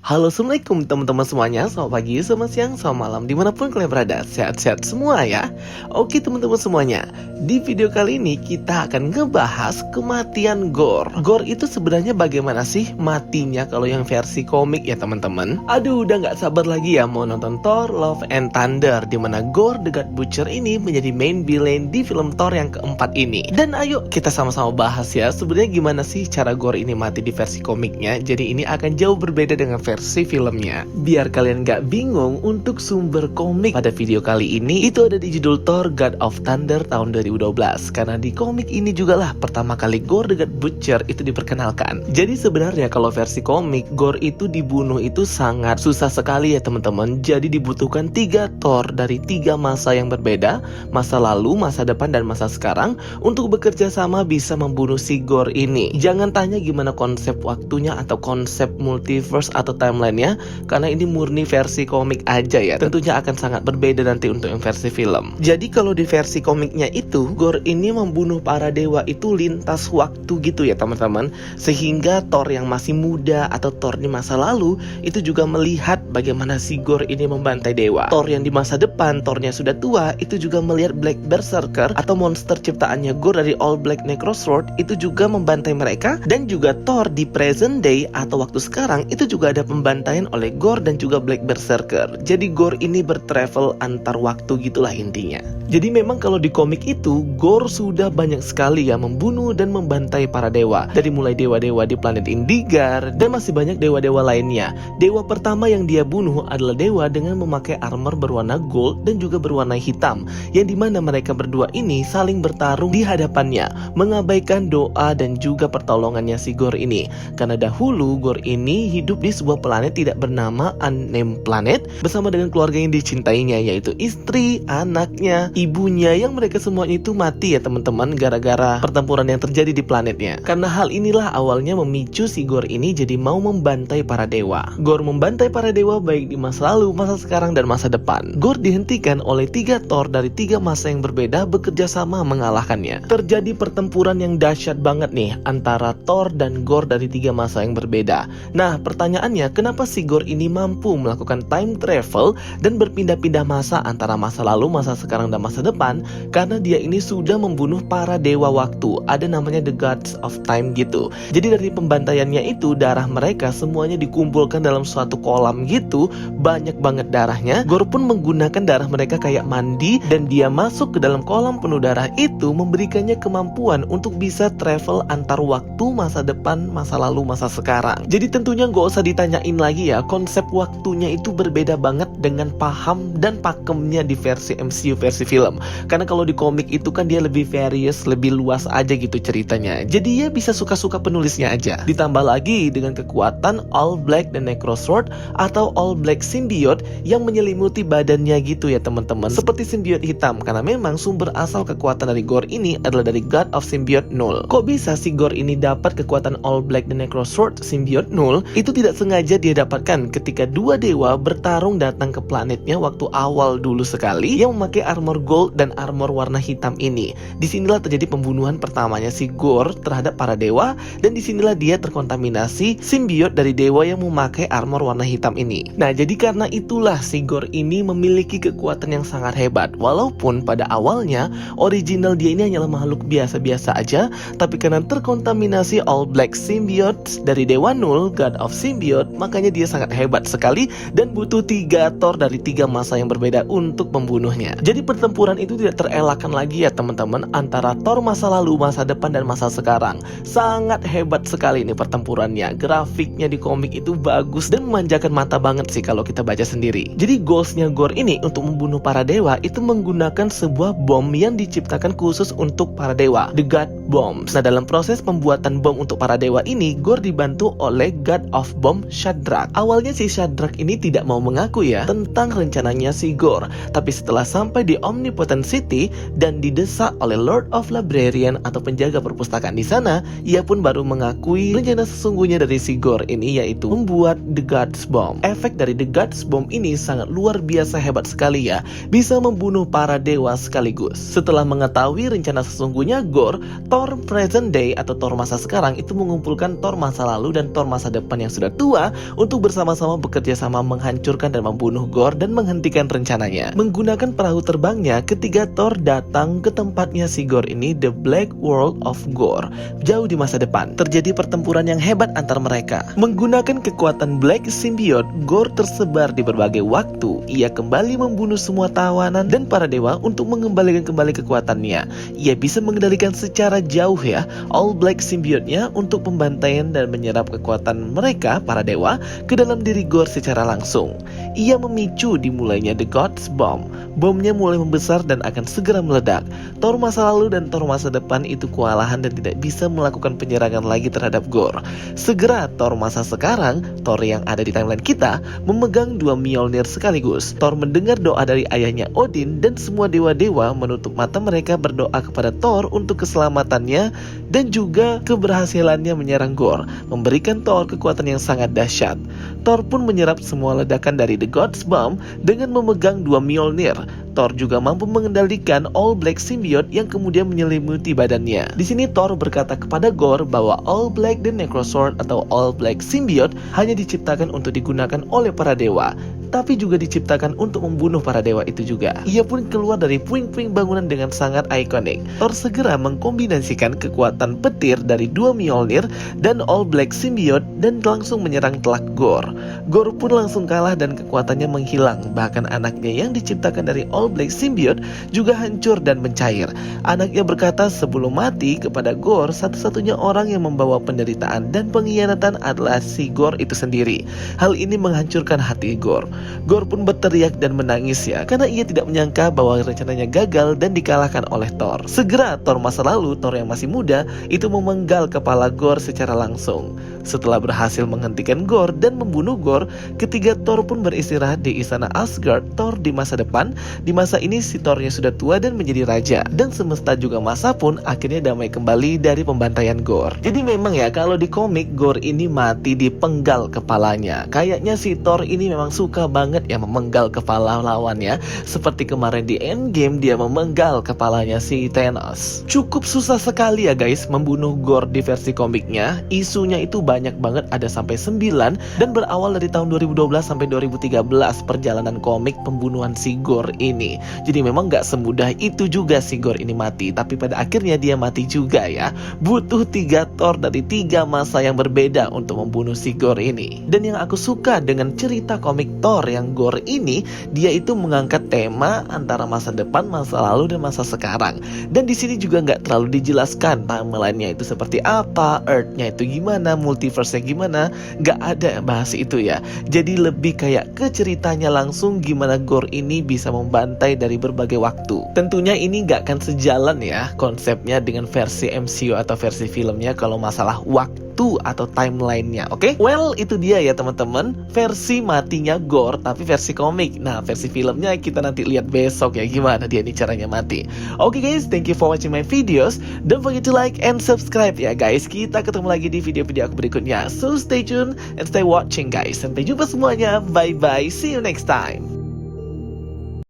Halo, assalamualaikum teman-teman semuanya. Selamat pagi, selamat siang, selamat malam, dimanapun kalian berada. Sehat-sehat semua ya. Oke teman-teman semuanya, di video kali ini kita akan ngebahas kematian Gorr. Gorr itu sebenarnya bagaimana sih matinya kalau yang versi komik ya teman-teman. Aduh, udah gak sabar lagi ya mau nonton Thor Love and Thunder, dimana Gorr the God Butcher ini menjadi main villain di film Thor yang keempat ini. Dan ayo kita sama-sama bahas ya, sebenarnya gimana sih cara Gorr ini mati di versi komiknya. Jadi ini akan jauh berbeda dengan versi filmnya. Biar kalian gak bingung, untuk sumber komik pada video kali ini itu ada di judul Thor God of Thunder tahun 2012. Karena di komik ini juga lah pertama kali Gorr the God Butcher itu diperkenalkan. Jadi sebenarnya kalau versi komik, Gorr itu dibunuh itu sangat susah sekali ya teman-teman. Jadi dibutuhkan 3 Thor dari 3 masa yang berbeda, masa lalu, masa depan, dan masa sekarang, untuk bekerja sama bisa membunuh si Gorr ini. Jangan tanya gimana konsep waktunya atau konsep multiverse atau timelinenya, karena ini murni versi komik aja ya. Tentunya akan sangat berbeda nanti untuk yang versi film. Jadi kalau di versi komiknya itu, Gorr ini membunuh para dewa itu lintas waktu gitu ya teman-teman. Sehingga Thor yang masih muda atau Thor di masa lalu itu juga melihat bagaimana si Gorr ini membantai dewa. Thor yang di masa depan, Thornya sudah tua, itu juga melihat Black Berserker atau monster ciptaannya Gorr dari All Black Necrosword itu juga membantai mereka. Dan juga Thor di present day atau waktu sekarang itu juga ada pembantaian oleh Gorr dan juga Black Berserker. Jadi Gorr ini bertravel antar waktu gitulah intinya. Jadi memang kalau di komik itu Gorr sudah banyak sekali ya membunuh dan membantai para dewa. Dari mulai dewa-dewa di planet Indigar dan masih banyak dewa-dewa lainnya. Dewa pertama yang dia bunuh adalah dewa dengan memakai armor berwarna gold dan juga berwarna hitam, yang dimana mereka berdua ini saling bertarung di hadapannya, mengabaikan doa dan juga pertolongannya si Gorr ini. Karena dahulu Gorr ini hidup di sebuah planet tidak bernama Unnamed Planet bersama dengan keluarga yang dicintainya, yaitu istri, anaknya, ibunya, yang mereka semuanya itu mati ya teman-teman gara-gara pertempuran yang terjadi di planetnya. Karena hal inilah awalnya memicu si Gorr ini jadi mau membantai para dewa. Gorr membantai para dewa baik di masa lalu, masa sekarang, dan masa depan. Gorr dihentikan oleh 3 Thor dari 3 masa yang berbeda bekerja sama mengalahkannya. Terjadi pertempuran yang dahsyat banget nih antara Thor dan Gorr dari 3 masa yang berbeda. Nah, pertanyaannya, kenapa si Gorr ini mampu melakukan time travel dan berpindah-pindah masa antara masa lalu, masa sekarang, dan masa depan? Karena dia ini sudah membunuh para dewa waktu. Ada namanya The Gods of Time gitu. Jadi dari pembantaiannya itu, darah mereka semuanya dikumpulkan dalam suatu kolam gitu. Banyak banget darahnya. Gorr pun menggunakan darah mereka kayak mandi, dan dia masuk ke dalam kolam penuh darah itu, memberikannya kemampuan untuk bisa travel antar waktu, masa depan, masa lalu, masa sekarang. Jadi tentunya gak usah ditanyain lagi ya, konsep waktunya itu berbeda banget dengan paham dan pakemnya di versi MCU versi film. Karena kalau di komik itu kan dia lebih various, lebih luas aja gitu ceritanya. Jadi ya bisa suka-suka penulisnya aja. Ditambah lagi dengan kekuatan All Black dan Necrosword atau All Black Symbiote yang menyelimuti badannya gitu ya teman-teman. Seperti Symbiote hitam, karena memang sumber asal kekuatan dari Gorr ini adalah dari God of Symbiote Null. Kok bisa si Gorr ini dapat kekuatan All Black dan Necrosword Symbiote Null? Itu tidak sengaja dia dapatkan ketika 2 dewa bertarung datang ke planetnya waktu awal dulu sekali, yang memakai armor gold dan armor warna hitam ini. Disinilah terjadi pembunuhan pertamanya si Gorr terhadap para dewa, dan disinilah dia terkontaminasi symbiote dari dewa yang memakai armor warna hitam ini. Nah, jadi karena itulah si Gorr ini memiliki kekuatan yang sangat hebat. Walaupun pada awalnya original dia ini hanyalah makhluk biasa-biasa aja, tapi karena terkontaminasi All Black Symbiote dari dewa Null, God of Symbiote, makanya dia sangat hebat sekali dan butuh 3 Thor dari 3 masa yang berbeda untuk membunuhnya. Jadi pertempuran itu tidak terelakkan lagi ya teman-teman antara Thor masa lalu, masa depan, dan masa sekarang. Sangat hebat sekali ini pertempurannya. Grafiknya di komik itu bagus dan memanjakan mata banget sih kalau kita baca sendiri. Jadi goalsnya Gorr ini untuk membunuh para dewa itu menggunakan sebuah bom yang diciptakan khusus untuk para dewa, The God Bombs. Nah, dalam proses pembuatan bom untuk para dewa ini, Gorr dibantu oleh God of Bomb Shadrach. Awalnya si Shadrach ini tidak mau mengaku ya tentang rencananya si Gorr, tapi setelah sampai di Omnipotent City dan didesak oleh Lord of Librarian atau penjaga perpustakaan di sana, ia pun baru mengakui rencana sesungguhnya dari si Gorr ini, yaitu membuat The God's Bomb. Efek dari The God's Bomb ini sangat luar biasa hebat sekali ya, bisa membunuh para dewa sekaligus. Setelah mengetahui rencana sesungguhnya Gorr, Thor present day atau Thor masa sekarang itu mengumpulkan Thor masa lalu dan Thor masa depan yang sudah tua untuk bersama-sama bekerja sama menghancurkan dan membunuh Gore dan menghentikan rencananya. Menggunakan perahu terbangnya, ketiga Thor datang ke tempatnya si Gore ini, The Black World of Gore. Jauh di masa depan, terjadi pertempuran yang hebat antar mereka. Menggunakan kekuatan Black Symbiote, Gore tersebar di berbagai waktu. Ia kembali membunuh semua tawanan dan para dewa untuk mengembalikan kembali kekuatannya. Ia bisa mengendalikan secara jauh ya All Black Symbiote-nya untuk pembantaian dan menyerap kekuatan mereka, para dewa, ke dalam diri Gore secara langsung. Ia memicu dimulainya The God's Bomb. Bomnya mulai membesar dan akan segera meledak. Thor masa lalu dan Thor masa depan itu kewalahan dan tidak bisa melakukan penyerangan lagi terhadap Gore. Segera Thor masa sekarang, Thor yang ada di timeline kita, memegang dua Mjolnir sekaligus. Thor mendengar doa dari ayahnya Odin dan semua dewa-dewa menutup mata mereka berdoa kepada Thor untuk keselamatannya dan juga keberhasilannya menyerang Gore, memberikan Thor kekuatan yang sangat dahsyat. Thor pun menyerap semua ledakan dari The God's Bomb dengan memegang dua Mjolnir. Thor juga mampu mengendalikan All Black Symbiote yang kemudian menyelimuti badannya. Di sini Thor berkata kepada Gore bahwa All Black dan Necrosword atau All Black Symbiote hanya diciptakan untuk digunakan oleh para dewa, tapi juga diciptakan untuk membunuh para dewa itu juga. Ia pun keluar dari puing-puing bangunan dengan sangat ikonik. Thor segera mengkombinasikan kekuatan petir dari dua Mjolnir dan All Black Symbiote dan langsung menyerang telak Gore. Gore pun langsung kalah dan kekuatannya menghilang. Bahkan anaknya yang diciptakan dari All Black Symbiote juga hancur dan mencair. Anaknya berkata sebelum mati kepada Gore, satu-satunya orang yang membawa penderitaan dan pengkhianatan adalah si Gore itu sendiri. Hal ini menghancurkan hati Gore. Gore pun berteriak dan menangis ya, karena ia tidak menyangka bahwa rencananya gagal dan dikalahkan oleh Thor. Segera Thor masa lalu, Thor yang masih muda, itu memenggal kepala Gore secara langsung. Setelah berhasil menghentikan Gore dan membunuh Gore, ketiga Thor pun beristirahat di istana Asgard. Thor di masa depan, di masa ini si Thornya sudah tua dan menjadi raja, dan semesta juga masa pun akhirnya damai kembali dari pembantaian Gore. Jadi memang ya, kalau di komik Gore ini mati dipenggal kepalanya. Kayaknya si Thor ini memang suka banget ya memenggal kepala lawannya. Seperti kemarin di Endgame dia memenggal kepalanya si Thanos. Cukup susah sekali ya guys membunuh Gore di versi komiknya. Isunya itu banyak banget, ada sampai 9, dan berawal dari tahun 2012 sampai 2013 perjalanan komik pembunuhan si Gore ini. Jadi memang gak semudah itu juga si Gore ini mati, tapi pada akhirnya dia mati juga ya. Butuh 3 Thor dari 3 masa yang berbeda untuk membunuh si Gore ini. Dan yang aku suka dengan cerita komik Thor yang Gore ini, dia itu mengangkat tema antara masa depan, masa lalu, dan masa sekarang. Dan di sini juga nggak terlalu dijelaskan timeline-nya itu seperti apa, Earth-nya itu gimana, multiverse-nya gimana, nggak ada yang bahas itu ya. Jadi lebih kayak ke ceritanya langsung gimana Gore ini bisa membantai dari berbagai waktu. Tentunya ini nggak akan sejalan ya konsepnya dengan versi MCU atau versi filmnya kalau masalah waktu atau timeline-nya, oke? Well, itu dia ya teman-teman, versi matinya Gore tapi versi komik. Nah, versi filmnya kita nanti lihat besok ya gimana dia nih caranya mati. Oke guys, thank you for watching my videos. Don't forget to like and subscribe ya guys. Kita ketemu lagi di video-video aku berikutnya. So stay tuned and stay watching guys. Sampai jumpa semuanya. Bye bye. See you next time.